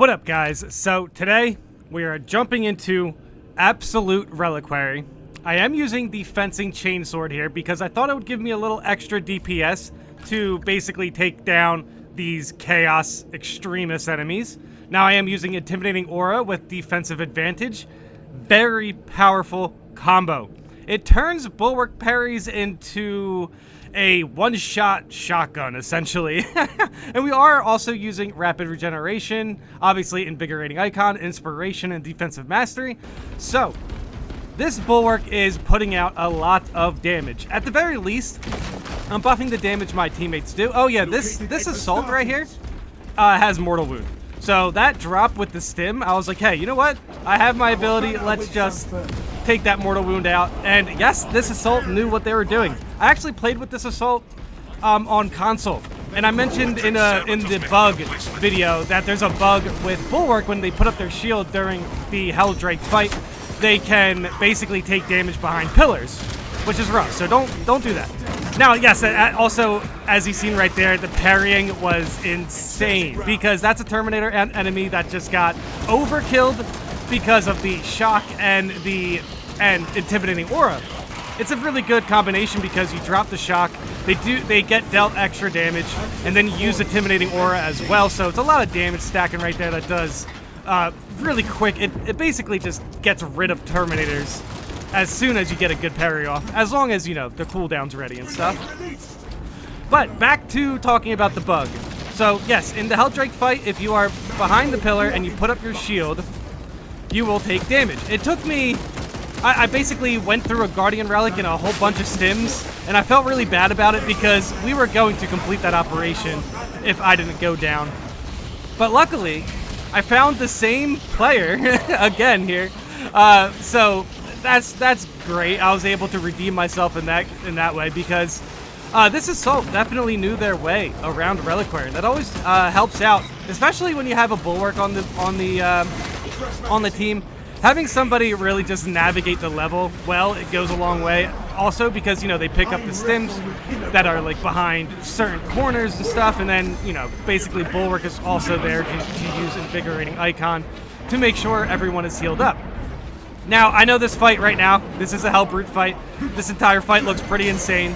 What up, guys? So today we are jumping into absolute reliquary. I am using the fencing chainsword here because I thought it would give me a little extra DPS to basically take down these chaos extremist enemies. Now I am using intimidating aura with defensive advantage. Very powerful combo. It turns bulwark parries into a one-shot shotgun, essentially. And we are also using rapid regeneration, obviously invigorating icon, inspiration, and defensive mastery. So this bulwark is putting out a lot of damage. At the very least, I'm buffing the damage my teammates do. Oh yeah, this assault right here has mortal wound. So that drop with the stim, I was like, hey, you know what? I have my ability, let's just take that mortal wound out. And yes, this assault knew what they were doing. I actually played with this assault on console. And I mentioned in the bug video that there's a bug with Bulwark when they put up their shield during the Heldrake fight. They can basically take damage behind pillars, which is rough, so don't do that. Now, yes, also, as you've seen right there, the parrying was insane because that's a Terminator enemy that just got overkilled because of the shock and intimidating aura. It's a really good combination because you drop the shock, they get dealt extra damage, and then you use intimidating aura as well. So it's a lot of damage stacking right there that does really quick. It basically just gets rid of Terminators as soon as you get a good parry off, as long as, you know, the cooldown's ready and stuff. But back to talking about the bug. So yes, in the Heldrake fight, if you are behind the pillar and you put up your shield, you will take damage. It took me, I basically went through a Guardian Relic and a whole bunch of stims, and I felt really bad about it because we were going to complete that operation if I didn't go down. But luckily, I found the same player again here, so that's great. I was able to redeem myself in that way because this assault definitely knew their way around Reliquary. That always helps out, especially when you have a bulwark on the team. Having somebody really just navigate the level well, it goes a long way. Also because, you know, they pick up the stims that are like behind certain corners and stuff, and then, you know, basically bulwark is also there to use invigorating icon to make sure everyone is healed up. Now, I know this fight right now, this is a Hellbrute fight. This entire fight looks pretty insane.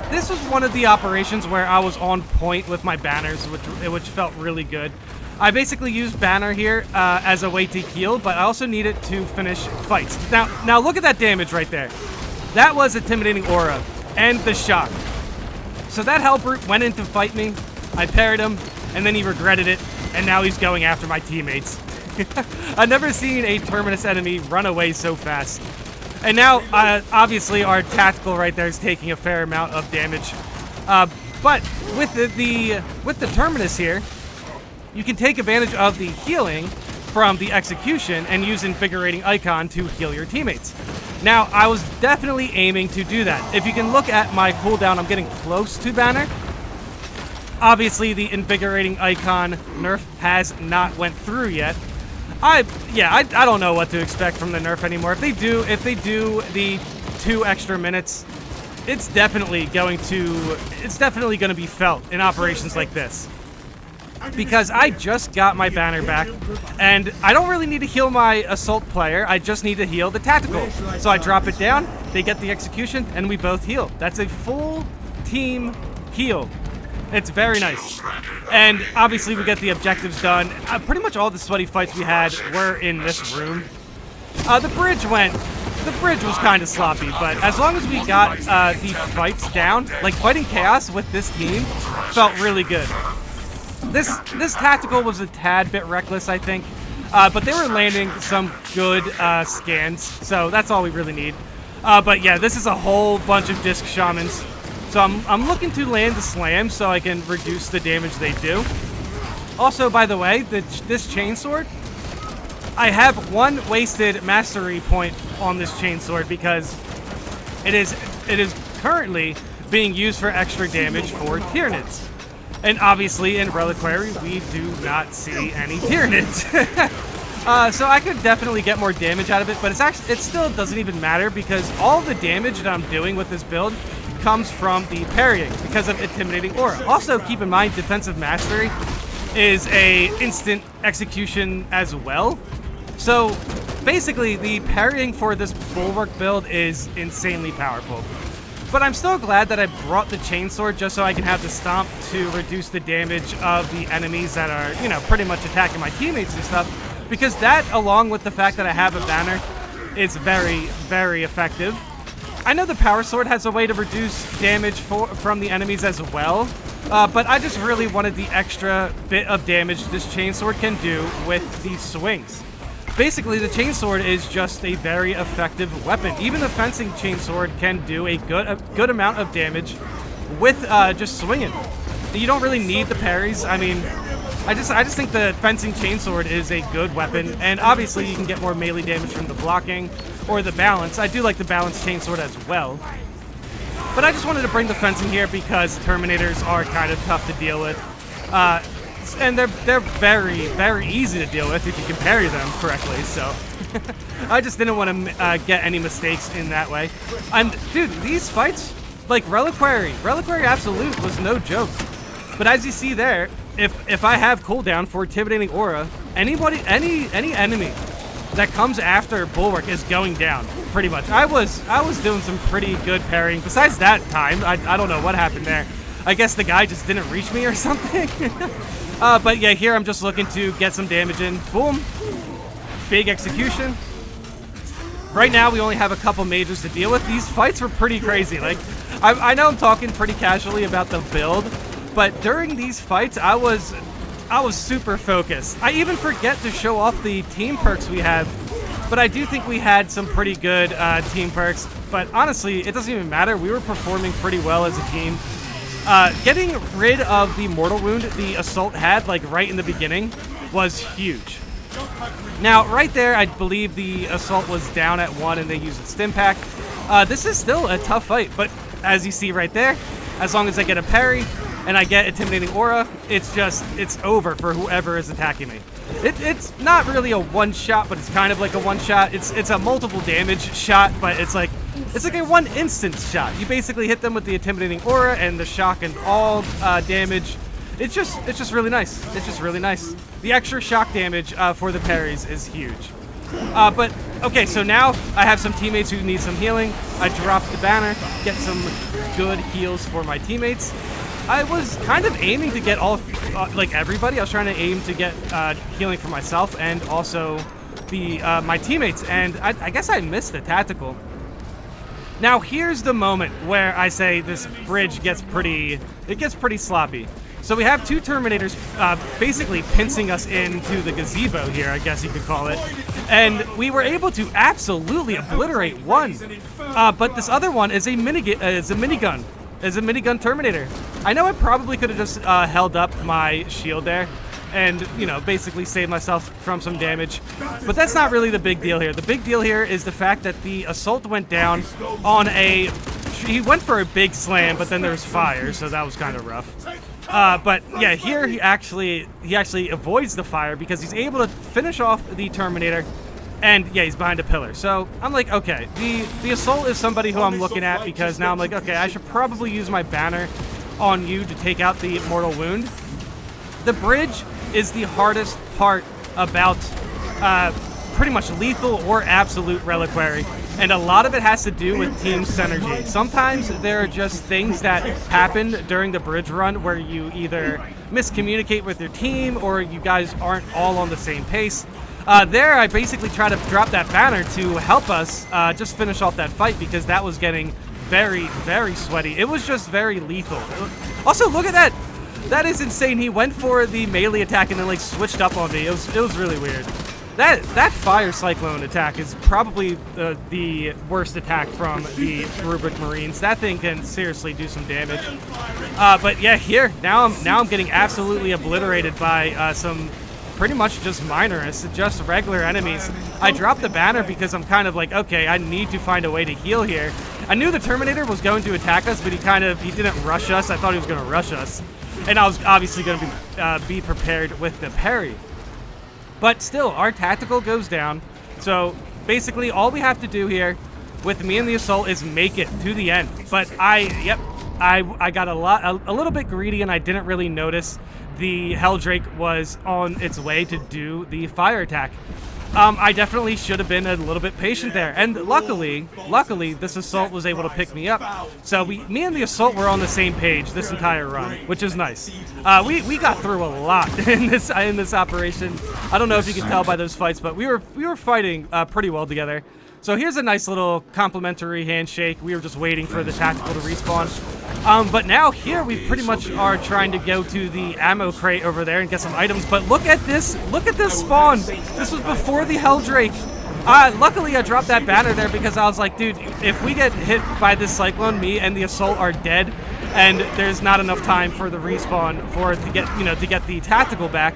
This was one of the operations where I was on point with my banners, which felt really good. I basically used banner here as a way to heal, but I also need it to finish fights. Now look at that damage right there. That was intimidating aura and the shock. So that Hellbrute went in to fight me. I parried him, and then he regretted it, and now he's going after my teammates. I've never seen a Terminus enemy run away so fast. And now, obviously, our tactical right there is taking a fair amount of damage. But with the Terminus here, you can take advantage of the healing from the execution and use invigorating icon to heal your teammates. Now, I was definitely aiming to do that. If you can look at my cooldown, I'm getting close to banner. Obviously, the invigorating icon nerf has not went through yet. I don't know what to expect from the nerf anymore. If they do the 2 extra minutes, it's definitely going to be felt in operations like this. Because I just got my banner back, and I don't really need to heal my assault player, I just need to heal the tactical. So I drop it down, they get the execution, and we both heal. That's a full team heal. It's very nice. And obviously we get the objectives done. Pretty much all the sweaty fights we had were in this room. The bridge was kind of sloppy, but as long as we got the fights down, like fighting chaos with this team felt really good. This tactical was a tad bit reckless, I think, but they were landing some good scans, so that's all we really need. But yeah, this is a whole bunch of disc shamans. So I'm looking to land the slam so I can reduce the damage they do. Also, by the way, this chainsword, I have 1 wasted mastery point on this chainsword because it is currently being used for extra damage for Tyranids. And obviously in Reliquary, we do not see any Tyranids. So I could definitely get more damage out of it, but it still doesn't even matter because all the damage that I'm doing with this build comes from the parrying because of intimidating aura. Also, keep in mind, defensive mastery is a instant execution as well. So basically, the parrying for this Bulwark build is insanely powerful. But I'm still glad that I brought the chainsword just so I can have the stomp to reduce the damage of the enemies that are, you know, pretty much attacking my teammates and stuff. Because that, along with the fact that I have a banner, is very, very effective. I know the power sword has a way to reduce damage from the enemies as well. But I just really wanted the extra bit of damage this chainsword can do with these swings. Basically, the chainsword is just a very effective weapon. Even the fencing chainsword can do a good amount of damage with just swinging. You don't really need the parries. I mean, I just think the fencing chainsword is a good weapon, and obviously you can get more melee damage from the blocking or the balance. I do like the balanced chainsword as well. But I just wanted to bring the fencing here because Terminators are kind of tough to deal with. And they're very, very easy to deal with if you can parry them correctly, so I just didn't want to get any mistakes in that way. And dude, these fights, like Reliquary Absolute was no joke. But as you see there, if I have cooldown for Intimidating Aura, any enemy that comes after Bulwark is going down, pretty much. I was doing some pretty good parrying. Besides that time, I don't know what happened there. I guess the guy just didn't reach me or something. But yeah, here I'm just looking to get some damage in. Boom. Big execution. Right now, we only have a couple mages to deal with. These fights were pretty crazy. Like, I know I'm talking pretty casually about the build, but during these fights, I was super focused. I even forget to show off the team perks we have, but I do think we had some pretty good team perks. But honestly, it doesn't even matter. We were performing pretty well as a team. Getting rid of the mortal wound the assault had, like right in the beginning, was huge. Now, right there, I believe the assault was down at 1 and they used its stim pack. This is still a tough fight, but as you see right there, as long as I get a parry and I get Intimidating Aura, it's over for whoever is attacking me. It's not really a one-shot, but it's kind of like a one-shot. It's a multiple damage shot, but it's like a one instance shot. You basically hit them with the Intimidating Aura and the shock and all damage. It's just really nice. It's just really nice. The extra shock damage for the parries is huge. But okay, so now I have some teammates who need some healing. I dropped the banner, get some good heals for my teammates. I was kind of aiming to get all, like everybody. I was trying to aim to get healing for myself and also the my teammates, and I guess I missed the tactical. Now here's the moment where I say this bridge gets pretty sloppy. So we have two Terminators basically pincing us into the gazebo here, I guess you could call it. And we were able to absolutely obliterate one. But this other one is a minigun. Is a minigun Terminator. I know I probably could have just held up my shield there and, you know, basically saved myself from some damage. But that's not really the big deal here. The big deal here is the fact that the assault went down on a... He went for a big slam, but then there was fire, so that was kind of rough. But yeah, here he actually avoids the fire because he's able to finish off the Terminator. And yeah, he's behind a pillar. So I'm like, okay, the assault is somebody who I'm looking at because now I'm like, okay, I should probably use my banner on you to take out the mortal wound. The bridge is the hardest part about pretty much lethal or absolute reliquary. And a lot of it has to do with team synergy. Sometimes there are just things that happen during the bridge run where you either miscommunicate with your team or you guys aren't all on the same pace. There, I basically try to drop that banner to help us just finish off that fight because that was getting very, very sweaty. It was just very lethal. Also, look at that. That is insane. He went for the melee attack and then like switched up on me. It was really weird. That fire cyclone attack is probably the worst attack from the Rubric Marines. That thing can seriously do some damage. But yeah, here now I'm getting absolutely obliterated by some pretty much just minorists, just regular enemies. I dropped the banner because I'm kind of like, okay, I need to find a way to heal here. I knew the Terminator was going to attack us, but he didn't rush us. I thought he was going to rush us, and I was obviously going to be prepared with the parry. But still, our tactical goes down. So basically, all we have to do here with me and the assault is make it to the end. But I got a little bit greedy, and I didn't really notice the Heldrake was on its way to do the fire attack. I definitely should have been a little bit patient there, and luckily, this assault was able to pick me up. So me and the assault were on the same page this entire run, which is nice. We got through a lot in this operation. I don't know if you can tell by those fights, but we were fighting pretty well together. So here's a nice little complimentary handshake. We were just waiting for the tactical to respawn. But now here we pretty much are trying to go to the ammo crate over there and get some items. But look at this spawn. This was before the Heldrake. Luckily I dropped that banner there because I was like, dude, if we get hit by this cyclone, me and the assault are dead, and there's not enough time for the respawn to get the tactical back.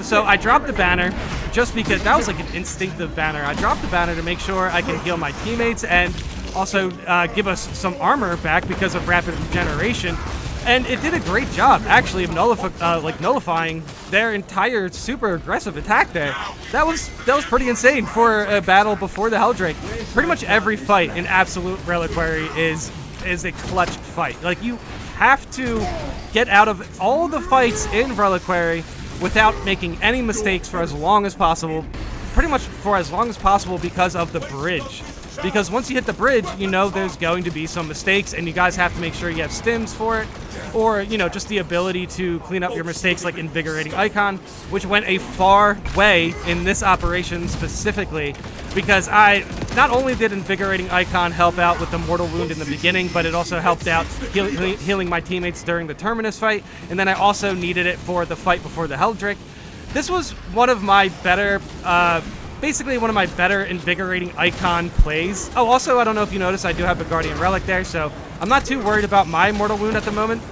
So I dropped the banner just because that was like an instinctive banner. I dropped the banner to make sure I can heal my teammates and also give us some armor back because of rapid regeneration. And it did a great job, actually, of nullifying their entire super aggressive attack there. That was pretty insane for a battle before the Heldrake. Pretty much every fight in Absolute Reliquary is a clutch fight. Like, you have to get out of all the fights in Reliquary without making any mistakes for as long as possible. Pretty much for as long as possible because of the bridge. Because once you hit the bridge, you know there's going to be some mistakes, and you guys have to make sure you have stims for it, or, you know, just the ability to clean up your mistakes, like Invigorating Icon, which went a far way in this operation specifically, because not only did Invigorating Icon help out with the mortal wound in the beginning, but it also helped out healing my teammates during the Terminus fight, and then I also needed it for the fight before the Heldrake. This was one of my better, basically one of my better Invigorating Icon plays. Oh, also, I don't know if you noticed, I do have a Guardian Relic there, so I'm not too worried about my Mortal Wound at the moment.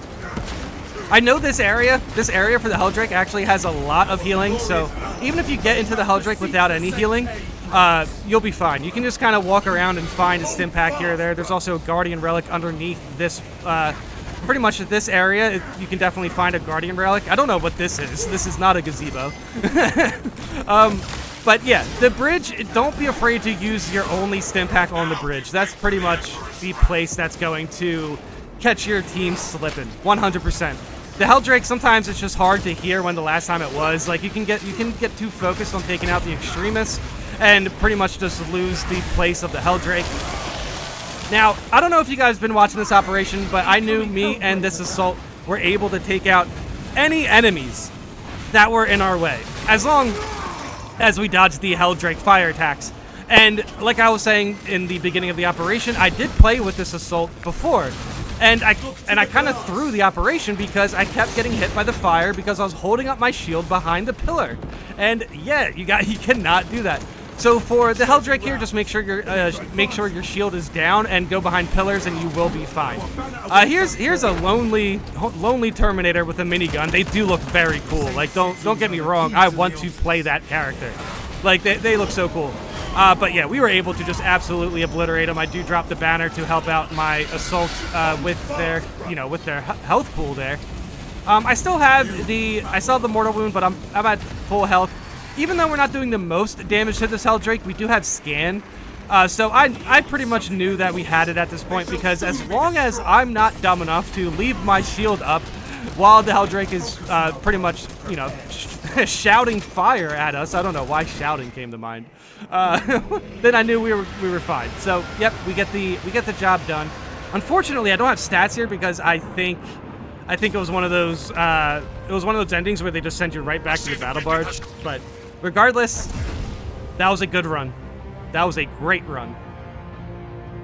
I know this area for the Heldrake actually has a lot of healing, so even if you get into the Heldrake without any healing, you'll be fine. You can just kind of walk around and find a stim pack here or there. There's also a Guardian Relic underneath this, pretty much at this area. You can definitely find a Guardian Relic. I don't know what this is. This is not a gazebo. But yeah, the bridge, don't be afraid to use your only stim pack on the bridge. That's pretty much the place that's going to catch your team slipping, 100%. The Heldrake, sometimes it's just hard to hear when the last time it was. Like, you can get too focused on taking out the extremists and pretty much just lose the place of the Heldrake. Now, I don't know if you guys have been watching this operation, but I knew me and this assault were able to take out any enemies that were in our way, as long as we dodged the Heldrake fire attacks. And like I was saying in the beginning of the operation, I did play with this assault before. And I kind of threw the operation because I kept getting hit by the fire because I was holding up my shield behind the pillar. And yeah, you cannot do that. So for the Heldrake here, just make sure your shield is down and go behind pillars, and you will be fine. Here's a lonely Terminator with a minigun. They do look very cool. Like, don't get me wrong, I want to play that character. Like, they look so cool. But yeah, we were able to just absolutely obliterate them. I do drop the banner to help out my assault with their health pool there. I still have the mortal wound, but I'm at full health. Even though we're not doing the most damage to this Heldrake, we do have scan. So I pretty much knew that we had it at this point, because as long as I'm not dumb enough to leave my shield up while the Heldrake is pretty much, shouting fire at us. I don't know why shouting came to mind. Then I knew we were fine. So yep, we get the job done. Unfortunately, I don't have stats here because I think it was one of those endings where they just send you right back to the battle barge. But regardless, that was a good run. That was a great run.